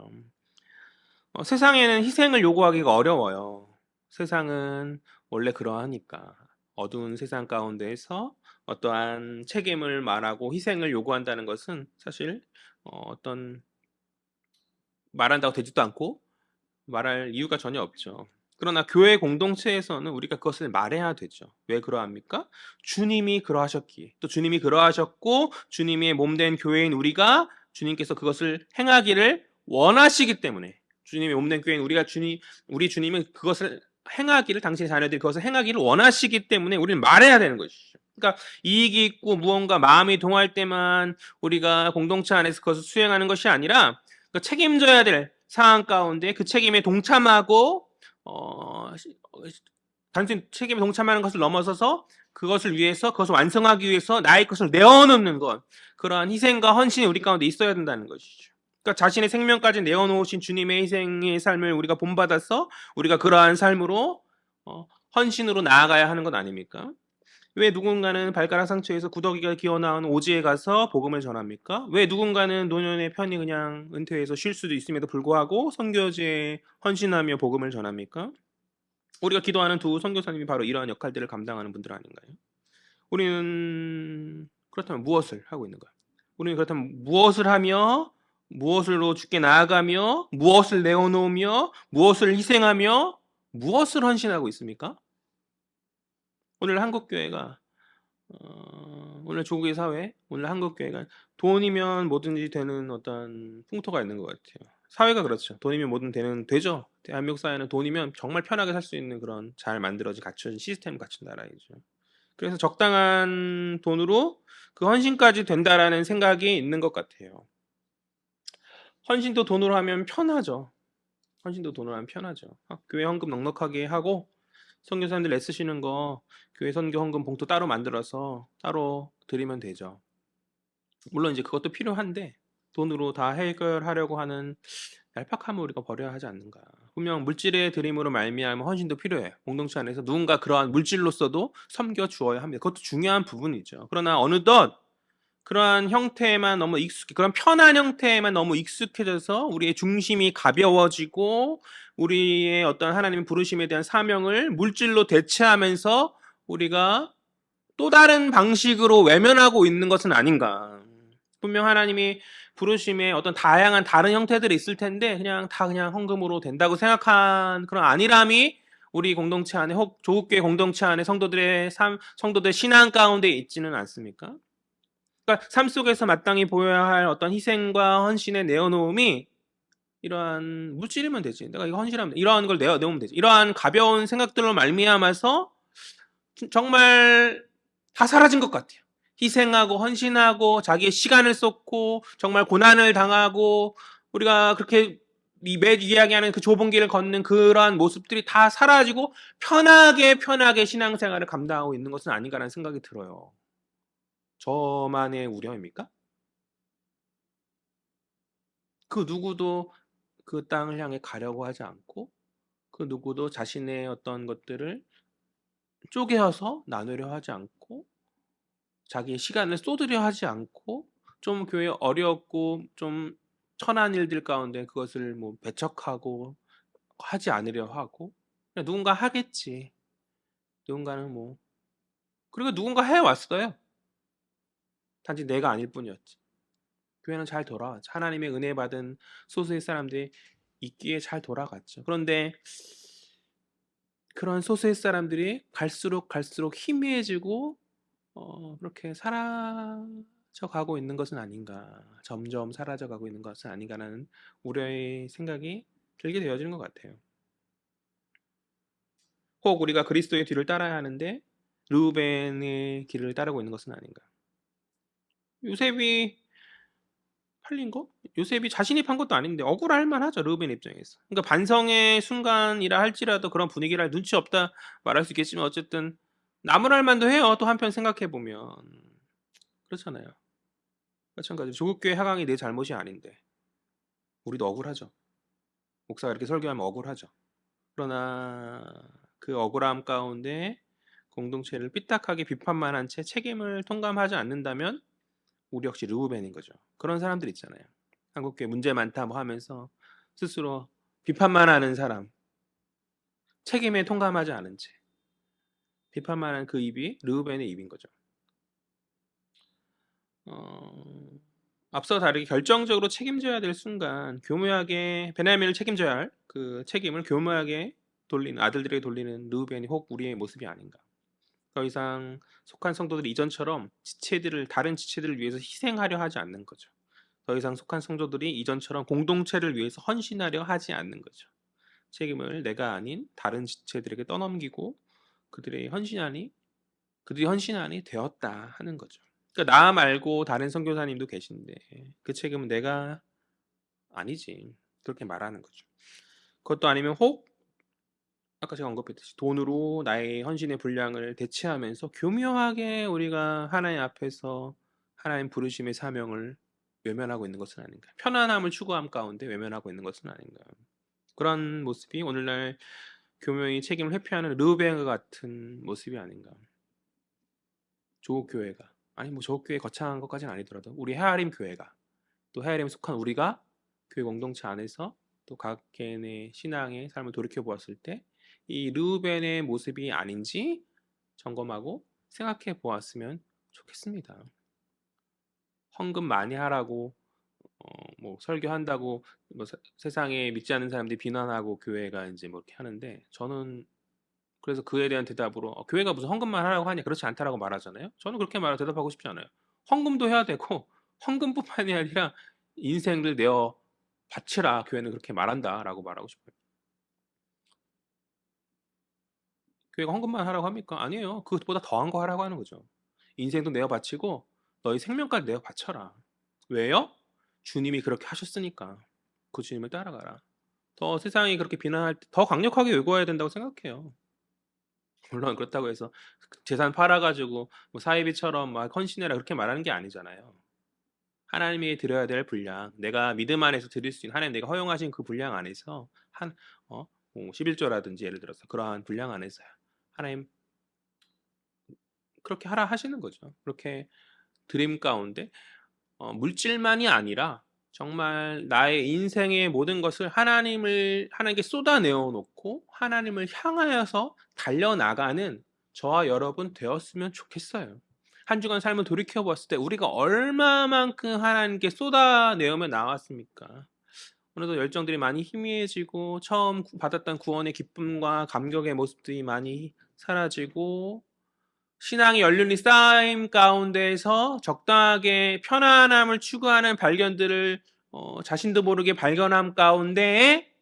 Speaker 1: 세상에는 희생을 요구하기가 어려워요. 세상은 원래 그러하니까. 어두운 세상 가운데에서 어떠한 책임을 말하고 희생을 요구한다는 것은 사실 어떤 말한다고 되지도 않고 말할 이유가 전혀 없죠. 그러나 교회 공동체에서는 우리가 그것을 말해야 되죠. 왜 그러합니까? 주님이 그러하셨기에, 또 주님이 그러하셨고 주님의 몸된 교회인 우리가 주님께서 그것을 행하기를 원하시기 때문에, 주님의 몸된 교회인 우리 주님은 그것을 행하기를, 당신의 자녀들이 그것을 행하기를 원하시기 때문에 우리는 말해야 되는 것이죠. 그러니까 이익이 있고 무언가 마음이 동할 때만 우리가 공동체 안에서 그것을 수행하는 것이 아니라 책임져야 될 상황 가운데 그 책임에 동참하고 단순히 책임에 동참하는 것을 넘어서서 그것을 위해서, 그것을 완성하기 위해서 나의 것을 내어놓는 것, 그러한 희생과 헌신이 우리 가운데 있어야 된다는 것이죠. 그러니까 자신의 생명까지 내어놓으신 주님의 희생의 삶을 우리가 본받아서 우리가 그러한 삶으로 헌신으로 나아가야 하는 것 아닙니까? 왜 누군가는 발가락 상처에서 구더기가 기어나온 오지에 가서 복음을 전합니까? 왜 누군가는 노년에 편히 그냥 은퇴해서 쉴 수도 있음에도 불구하고 선교지에 헌신하며 복음을 전합니까? 우리가 기도하는 두 선교사님이 바로 이러한 역할들을 감당하는 분들 아닌가요? 우리는 그렇다면 무엇을 하고 있는가? 우리는 그렇다면 무엇을 하며, 무엇으로 주께 나아가며, 무엇을 내어놓으며, 무엇을 희생하며, 무엇을 헌신하고 있습니까? 오늘 한국교회가 오늘 조국의 사회, 오늘 한국교회가 돈이면 뭐든지 되는 어떤 풍토가 있는 것 같아요. 사회가 그렇죠. 돈이면 뭐든 되죠. 대한민국 사회는 돈이면 정말 편하게 살 수 있는 그런 잘 만들어진 갖춘 시스템 갖춘 나라이죠. 그래서 적당한 돈으로 그 헌신까지 된다라는 생각이 있는 것 같아요. 헌신도 돈으로 하면 편하죠. 교회 헌금 넉넉하게 하고 선교사님들 애쓰시는 거 교회 선교 헌금 봉투 따로 만들어서 따로 드리면 되죠. 물론 이제 그것도 필요한데 돈으로 다 해결하려고 하는 얄팍함을 우리가 버려야 하지 않는가. 분명 물질의 드림으로 말미암아 헌신도 필요해요. 공동체 안에서 누군가 그러한 물질로서도 섬겨 주어야 합니다. 그것도 중요한 부분이죠. 그러나 어느덧 그러한 형태에만 너무 그런 편한 형태에만 너무 익숙해져서 우리의 중심이 가벼워지고 우리의 어떤 하나님의 부르심에 대한 사명을 물질로 대체하면서 우리가 또 다른 방식으로 외면하고 있는 것은 아닌가. 분명 하나님이 부르심에 어떤 다양한 다른 형태들이 있을 텐데 그냥 헌금으로 된다고 생각한 그런 안일함이 우리 공동체 안에, 혹 조국교회 공동체 안에 성도들의 신앙 가운데 있지는 않습니까? 그러니까 삶 속에서 마땅히 보여야 할 어떤 희생과 헌신의 내어놓음이 이러한 물질이면 되지. 내가 이거 헌신하면 이러한 걸 내어놓으면 되지. 이러한 가벼운 생각들로 말미암아서 정말 다 사라진 것 같아요. 희생하고 헌신하고 자기의 시간을 쏟고 정말 고난을 당하고 우리가 그렇게 매주 이야기하는 그 좁은 길을 걷는 그러한 모습들이 다 사라지고 편하게 신앙생활을 감당하고 있는 것은 아닌가라는 생각이 들어요. 저만의 우려입니까? 그 누구도 그 땅을 향해 가려고 하지 않고 그 누구도 자신의 어떤 것들을 쪼개어서 나누려 하지 않고 자기의 시간을 쏟으려 하지 않고 좀 교회 어렵고 좀 천한 일들 가운데 그것을 뭐 배척하고 하지 않으려 하고 그냥 누군가 하겠지. 누군가는 뭐 그리고 누군가 해 왔어요. 단지 내가 아닐 뿐이었지. 교회는 잘 돌아왔죠. 하나님의 은혜 받은 소수의 사람들이 있기에 잘 돌아갔죠. 그런데 그런 소수의 사람들이 갈수록 희미해지고 그렇게 사라져 가고 있는 것은 아닌가. 점점 사라져 가고 있는 것은 아닌가라는 우려의 생각이 들게 되어지는 것 같아요. 혹 우리가 그리스도의 뒤를 따라야 하는데 르우벤의 길을 따르고 있는 것은 아닌가. 요셉이 팔린 거? 요셉이 자신이 판 것도 아닌데 억울할 만하죠. 르우벤 입장에서. 그러니까 반성의 순간이라 할지라도 그런 분위기라 눈치 없다 말할 수 있겠지만 어쨌든 나무랄 만도 해요. 또 한편 생각해 보면 그렇잖아요. 마찬가지로 조국교회 하강이 내 잘못이 아닌데 우리도 억울하죠. 목사가 이렇게 설교하면 억울하죠. 그러나 그 억울함 가운데 공동체를 삐딱하게 비판만 한 채 책임을 통감하지 않는다면 우리 역시 르우벤인 거죠. 그런 사람들 있잖아요. 한국교회 문제 많다 뭐 하면서 스스로 비판만 하는 사람, 책임에 통감하지 않은 채 비판만 하는 그 입이 르우벤의 입인 거죠. 어, 앞서 다르게 결정적으로 책임져야 될 순간 교묘하게 베냐민을 책임져야 할 그 책임을 교묘하게 돌리는 아들들에게 돌리는 르우벤이 혹 우리의 모습이 아닌가. 더 이상 속한 성도들이 이전처럼 지체들을 다른 지체들을 위해서 희생하려 하지 않는 거죠. 더 이상 속한 성도들이 이전처럼 공동체를 위해서 헌신하려 하지 않는 거죠. 책임을 내가 아닌 다른 지체들에게 떠넘기고 그들이 헌신하니 되었다 하는 거죠. 그러니까 나 말고 다른 선교사님도 계신데 그 책임은 내가 아니지. 그렇게 말하는 거죠. 그것도 아니면 혹 아까 제가 언급했듯이 돈으로 나의 헌신의 분량을 대체하면서 교묘하게 우리가 하나님 앞에서 하나님 부르심의 사명을 외면하고 있는 것은 아닌가. 편안함을 추구함 가운데 외면하고 있는 것은 아닌가. 그런 모습이 오늘날 교묘히 책임을 회피하는 르우벤과 같은 모습이 아닌가. 조국교회가 아니 뭐 조국교회 거창한 것까지는 아니더라도 우리 헤아림 교회가 또 헤아림에 속한 우리가 교회 공동체 안에서 또 각 개인의 신앙의 삶을 돌이켜 보았을 때 이 르우벤의 모습이 아닌지 점검하고 생각해 보았으면 좋겠습니다. 헌금 많이 하라고 뭐 설교한다고 뭐 세상에 믿지 않는 사람들이 비난하고 교회가 이제 뭐 이렇게 하는데 저는 그래서 그에 대한 대답으로 교회가 무슨 헌금만 하라고 하냐 그렇지 않다라고 말하잖아요. 저는 그렇게 말하 대답하고 싶지 않아요. 헌금도 해야 되고 헌금뿐만이 아니라 인생을 내어 바치라 교회는 그렇게 말한다라고 말하고 싶어요. 교회가 헌금만 하라고 합니까? 아니에요. 그것보다 더한 거 하라고 하는 거죠. 인생도 내어 바치고 너희 생명까지 내어 바쳐라. 왜요? 주님이 그렇게 하셨으니까 그 주님을 따라가라. 더 세상이 그렇게 비난할 때 더 강력하게 요구해야 된다고 생각해요. 물론 그렇다고 해서 재산 팔아가지고 뭐 사이비처럼 막 헌신해라 그렇게 말하는 게 아니잖아요. 하나님이 드려야 될 분량, 내가 믿음 안에서 드릴 수 있는 하나님 내가 허용하신 그 분량 안에서 뭐 11조라든지 예를 들어서 그러한 분량 안에서 하나님 그렇게 하라 하시는 거죠. 그렇게 드림 가운데 물질만이 아니라 정말 나의 인생의 모든 것을 하나님께 쏟아내어 놓고 하나님을 향하여서 달려나가는 저와 여러분 되었으면 좋겠어요. 한 주간 삶을 돌이켜 봤을 때 우리가 얼마만큼 하나님께 쏟아내으며 나왔습니까? 오늘도 열정들이 많이 희미해지고 처음 받았던 구원의 기쁨과 감격의 모습들이 많이 사라지고 신앙의 연륜이 쌓임 가운데서 적당하게 편안함을 추구하는 발견들을 자신도 모르게 발견함 가운데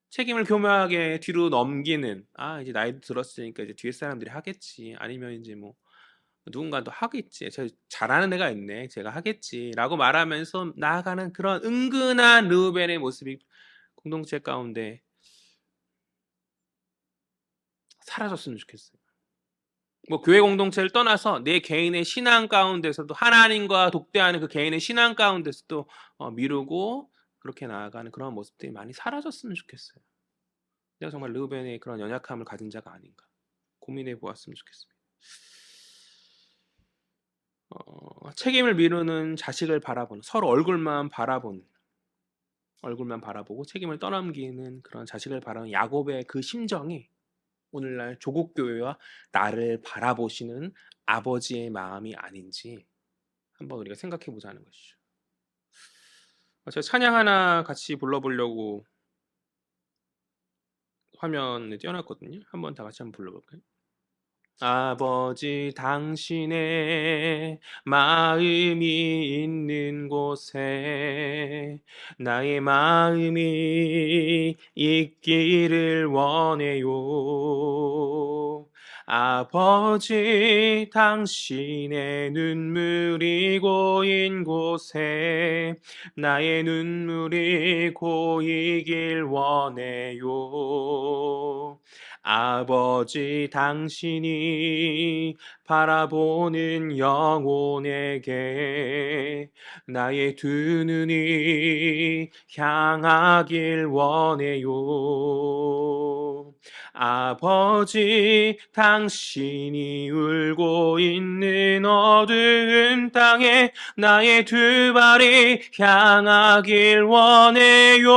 Speaker 1: 책임을 교묘하게 뒤로 넘기는 이제 나이도 들었으니까 이제 뒤에 사람들이 하겠지 아니면 이제 뭐 누군가도 하겠지 잘하는 애가 있네 제가 하겠지라고 말하면서 나아가는 그런 은근한 르우벤의 모습이 공동체 가운데 사라졌으면 좋겠어요. 뭐 교회 공동체를 떠나서 내 개인의 신앙 가운데서도 하나님과 독대하는 그 개인의 신앙 가운데서도 미루고 그렇게 나아가는 그런 모습들이 많이 사라졌으면 좋겠어요. 내가 정말 르우벤의 그런 연약함을 가진 자가 아닌가 고민해 보았으면 좋겠습니다. 책임을 미루는 자식을 바라보는, 서로 얼굴만 바라보고 책임을 떠넘기는 그런 자식을 바라는 야곱의 그 심정이 오늘날 조국 교회와 나를 바라보시는 아버지의 마음이 아닌지 한번 우리가 생각해 보자는 것이죠. 제가 찬양 하나 같이 불러보려고 화면에 띄워놨거든요. 한번 다 같이 한번 불러볼까요? 아버지 당신의 마음이 있는 곳에 나의 마음이 있기를 원해요. 아버지 당신의 눈물이 고인 곳에 나의 눈물이 고이길 원해요. 아버지 당신이 바라보는 영혼에게 나의 두 눈이 향하길 원해요. 아버지 당신이 울고 있는 어두운 땅에 나의 두 발이 향하길 원해요.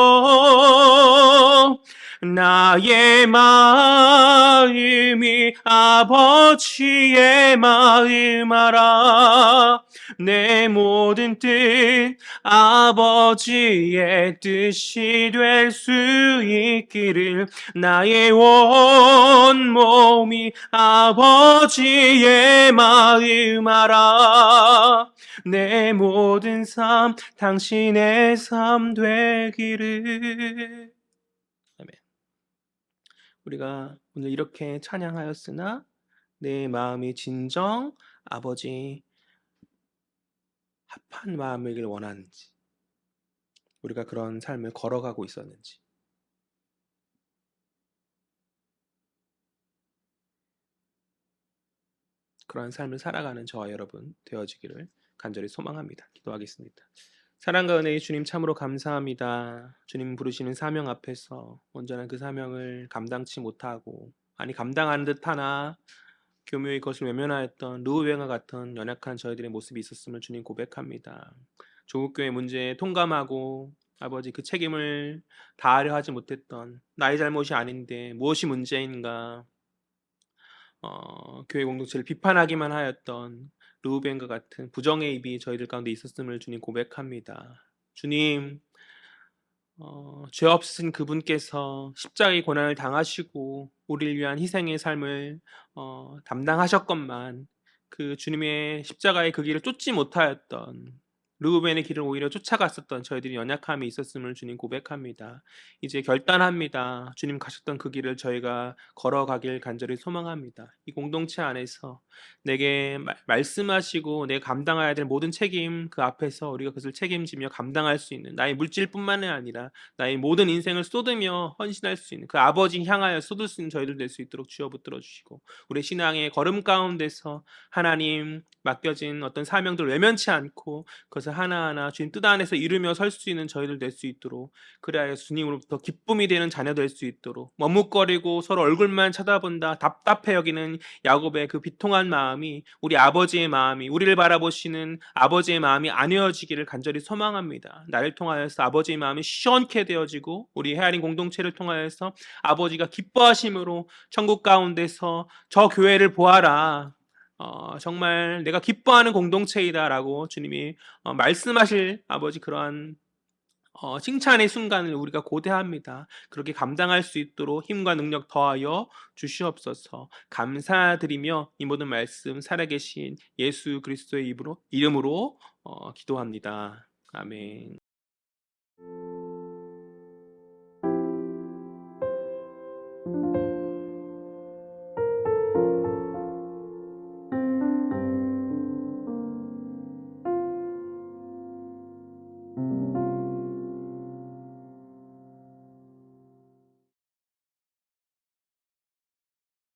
Speaker 1: 나의 마음이 아버지의 마음 알아. 내 모든 뜻 아버지의 뜻이 될 수 있기를 나의 온 몸이 아버지의 마음 알아. 내 모든 삶 당신의 삶 되기를. 아멘. 우리가 오늘 이렇게 찬양하였으나 내 마음이 진정 아버지 합한 마음이길 원하는지, 우리가 그런 삶을 걸어가고 있었는지, 그런 삶을 살아가는 저와 여러분 되어지기를 간절히 소망합니다. 기도하겠습니다. 사랑과 은혜의 주님 참으로 감사합니다. 주님 부르시는 사명 앞에서 온전한 그 사명을 감당치 못하고, 아니 감당하는 듯하나 교묘히 그것을 외면하였던 르우벤과 같은 연약한 저희들의 모습이 있었음을 주님 고백합니다. 조국교회 문제에 통감하고 아버지 그 책임을 다하려 하지 못했던 나의 잘못이 아닌데 무엇이 문제인가, 교회 공동체를 비판하기만 하였던 르우벤과 같은 부정의 입이 저희들 가운데 있었음을 주님 고백합니다. 주님, 죄 없으신 그분께서 십자가의 고난을 당하시고 우리를 위한 희생의 삶을 담당하셨건만 그 주님의 십자가의 그 길을 쫓지 못하였던 르우벤의 길을 오히려 쫓아갔었던 저희들이 연약함이 있었음을 주님 고백합니다. 이제 결단합니다. 주님 가셨던 그 길을 저희가 걸어가길 간절히 소망합니다. 이 공동체 안에서 내게 말씀하시고 내가 감당해야 될 모든 책임 그 앞에서 우리가 그것을 책임지며 감당할 수 있는, 나의 물질뿐만이 아니라 나의 모든 인생을 쏟으며 헌신할 수 있는 그 아버지 향하여 쏟을 수 있는 저희들 될 수 있도록 주여 붙들어 주시고, 우리 신앙의 걸음 가운데서 하나님 맡겨진 어떤 사명들을 외면치 않고 그것을 하나하나 주님 뜻 안에서 이루며 설 수 있는 저희들 될 수 있도록, 그래야 주님으로부터 기쁨이 되는 자녀 될 수 있도록, 머뭇거리고 서로 얼굴만 쳐다본다 답답해 여기는 야곱의 그 비통한 마음이 우리 아버지의 마음이, 우리를 바라보시는 아버지의 마음이 아니어지기를 간절히 소망합니다. 나를 통하여서 아버지의 마음이 시원케 되어지고 우리 헤아린 공동체를 통하여서 아버지가 기뻐하심으로 천국 가운데서 저 교회를 보아라, 정말 내가 기뻐하는 공동체이다라고 주님이 말씀하실 아버지 그러한 칭찬의 순간을 우리가 고대합니다. 그렇게 감당할 수 있도록 힘과 능력 더하여 주시옵소서. 감사드리며 이 모든 말씀 살아계신 예수 그리스도의 이름으로 기도합니다. 아멘.